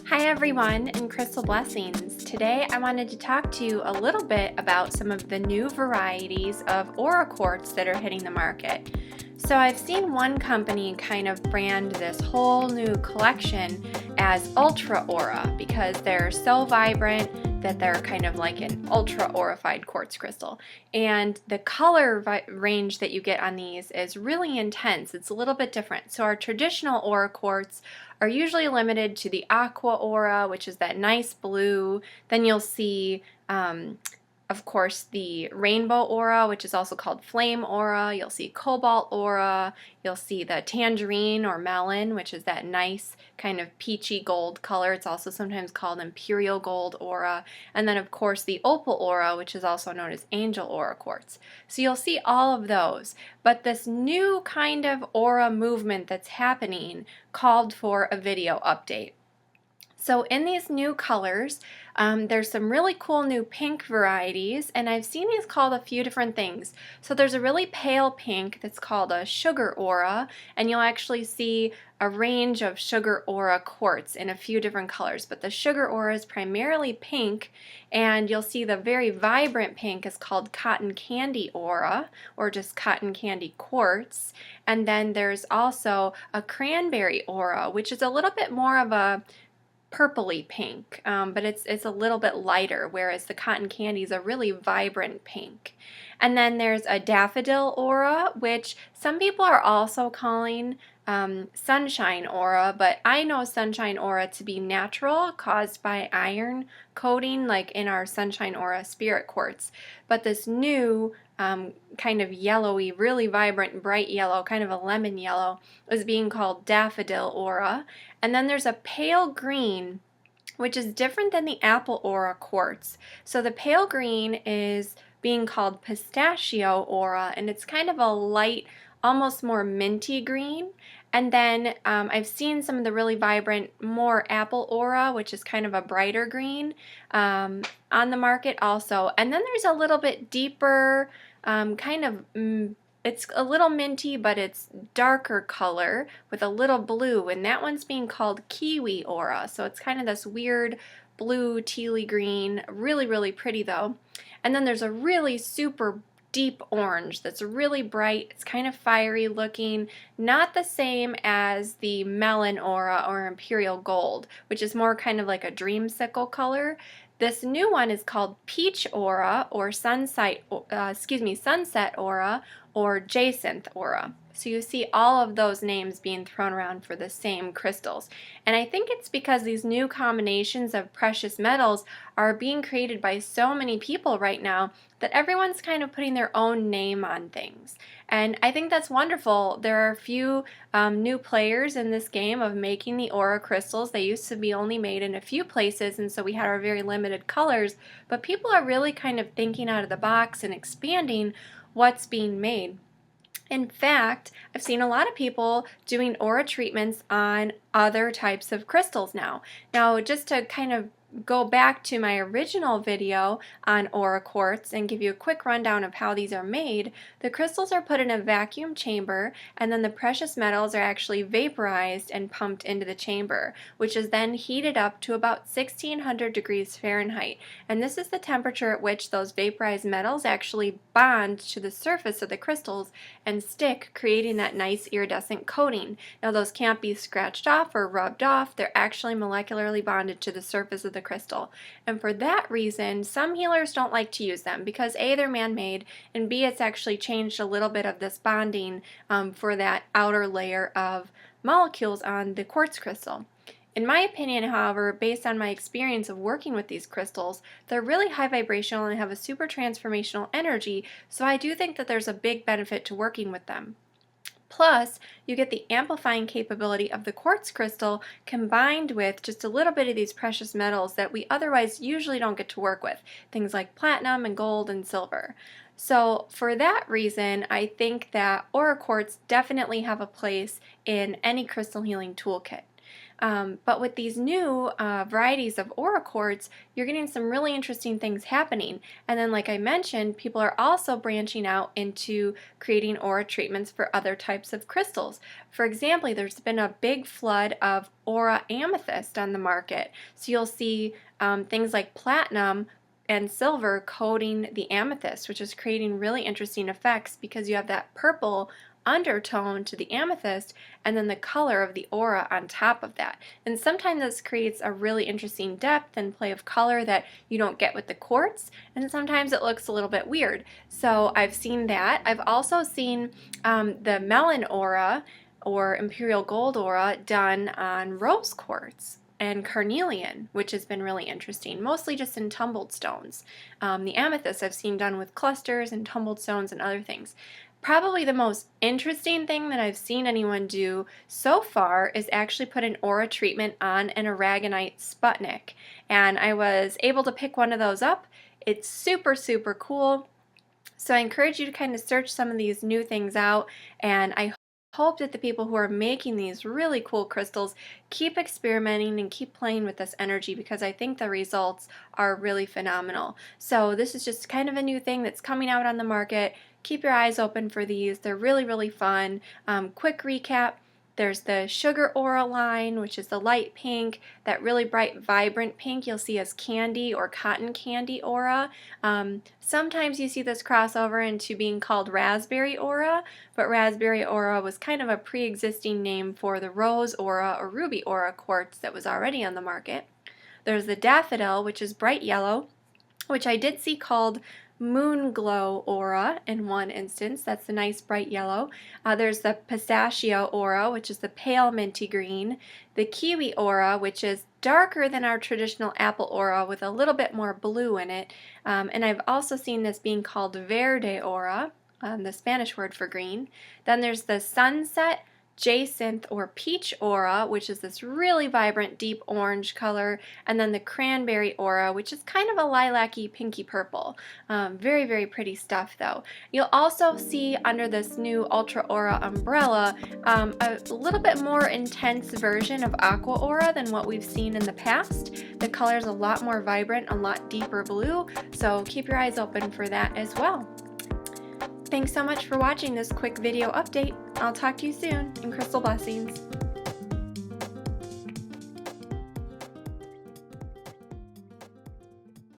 Hi everyone, and Crystal Blessings. Today I wanted to talk to you a little bit about some of the new varieties of Aura Quartz that are hitting the market. So I've seen one company kind of brand this whole new collection as Ultra Aura because they're so vibrant that they're kind of like an ultra aurified quartz crystal. And the color range that you get on these is really intense. It's a little bit different. So our traditional Aura Quartz are usually limited to the Aqua Aura, which is that nice blue. Then you'll see of course, the Rainbow Aura, which is also called Flame Aura. You'll see Cobalt Aura. You'll see the Tangerine or Melon, which is that nice kind of peachy gold color. It's also sometimes called Imperial Gold Aura. And then, of course, the Opal Aura, which is also known as Angel Aura Quartz. So you'll see all of those. But this new kind of aura movement that's happening called for a video update. So in these new colors, there's some really cool new pink varieties, and I've seen these called a few different things. So there's a really pale pink that's called a Sugar Aura, and you'll actually see a range of Sugar Aura Quartz in a few different colors. But the Sugar Aura is primarily pink, and you'll see the very vibrant pink is called Cotton Candy Aura, or just Cotton Candy Quartz. And then there's also a Cranberry Aura, which is a little bit more of a purpley pink, but it's a little bit lighter, whereas the Cotton Candy is a really vibrant pink. And then there's a Daffodil Aura, which some people are also calling Sunshine Aura, but I know Sunshine Aura to be natural, caused by iron coating, like in our Sunshine Aura Spirit Quartz. But this new kind of yellowy, really vibrant, bright yellow, kind of a lemon yellow, is being called Daffodil Aura. And then there's a pale green, which is different than the Apple Aura Quartz. So the pale green is being called Pistachio Aura, and it's kind of a light, almost more minty green. And then I've seen some of the really vibrant, more Apple Aura, which is kind of a brighter green, on the market also. And then there's a little bit deeper, it's a little minty, but it's darker color with a little blue, and that one's being called Kiwi Aura. So it's kind of this weird blue, tealy green, really, really pretty though. And then there's a really super deep orange that's really bright. It's kind of fiery looking, not the same as the Melon Aura or Imperial Gold, which is more kind of like a dreamsicle color. This new one is called Peach Aura or Sunset Aura or Jacinth Aura. So you see all of those names being thrown around for the same crystals. And I think it's because these new combinations of precious metals are being created by so many people right now that everyone's kind of putting their own name on things. And I think that's wonderful. There are a few new players in this game of making the aura crystals. They used to be only made in a few places, and so we had our very limited colors. But people are really kind of thinking out of the box and expanding what's being made. In fact, I've seen a lot of people doing aura treatments on other types of crystals now. Now, just to kind of go back to my original video on Aura Quartz and give you a quick rundown of how these are made, the crystals are put in a vacuum chamber, and then the precious metals are actually vaporized and pumped into the chamber, which is then heated up to about 1600 degrees Fahrenheit. And this is the temperature at which those vaporized metals actually bond to the surface of the crystals and stick, creating that nice iridescent coating. Now, those can't be scratched off or rubbed off. They're actually molecularly bonded to the surface of the crystal. And for that reason, some healers don't like to use them because A, they're man-made, and B, it's actually changed a little bit of this bonding for that outer layer of molecules on the quartz crystal. In my opinion, however, based on my experience of working with these crystals, they're really high vibrational and have a super transformational energy, so I do think that there's a big benefit to working with them. Plus, you get the amplifying capability of the quartz crystal combined with just a little bit of these precious metals that we otherwise usually don't get to work with, things like platinum and gold and silver. So for that reason, I think that Aura Quartz definitely have a place in any crystal healing toolkit. But with these new varieties of Aura Quartz, you're getting some really interesting things happening. And then, like I mentioned, people are also branching out into creating aura treatments for other types of crystals. For example, there's been a big flood of aura amethyst on the market. So you'll see things like platinum and silver coating the amethyst, which is creating really interesting effects because you have that purple undertone to the amethyst and then the color of the aura on top of that. And sometimes this creates a really interesting depth and play of color that you don't get with the quartz, and sometimes it looks a little bit weird. So I've seen that. I've also seen the melon aura or imperial gold aura done on rose quartz and carnelian, which has been really interesting, mostly just in tumbled stones. The amethyst I've seen done with clusters and tumbled stones and other things. Probably the most interesting thing that I've seen anyone do so far is actually put an aura treatment on an aragonite Sputnik. And I was able to pick one of those up. It's super, super cool. So I encourage you to kind of search some of these new things out, and I hope that the people who are making these really cool crystals keep experimenting and keep playing with this energy, because I think the results are really phenomenal. So this is just kind of a new thing that's coming out on the market. Keep your eyes open for these. They're really, really fun. Quick recap. There's the Sugar Aura line, which is the light pink. That really bright, vibrant pink you'll see as candy or cotton candy aura. Sometimes you see this crossover into being called Raspberry Aura, but Raspberry Aura was kind of a pre-existing name for the Rose Aura or Ruby Aura Quartz that was already on the market. There's the Daffodil, which is bright yellow, which I did see called Moon Glow Aura in one instance. That's the nice bright yellow. There's the Pistachio Aura, which is the pale minty green. The Kiwi Aura, which is darker than our traditional apple aura with a little bit more blue in it. And I've also seen this being called Verde Aura, the Spanish word for green. Then there's the Sunset, Jacinth, or Peach Aura, which is this really vibrant deep orange color, and then the Cranberry Aura, which is kind of a lilac-y pinky purple. Very, very pretty stuff though. You'll also see under this new Ultra Aura umbrella a little bit more intense version of Aqua Aura than what we've seen in the past. The color is a lot more vibrant, a lot deeper blue, so keep your eyes open for that as well. Thanks so much for watching this quick video update. I'll talk to you soon, and crystal blessings.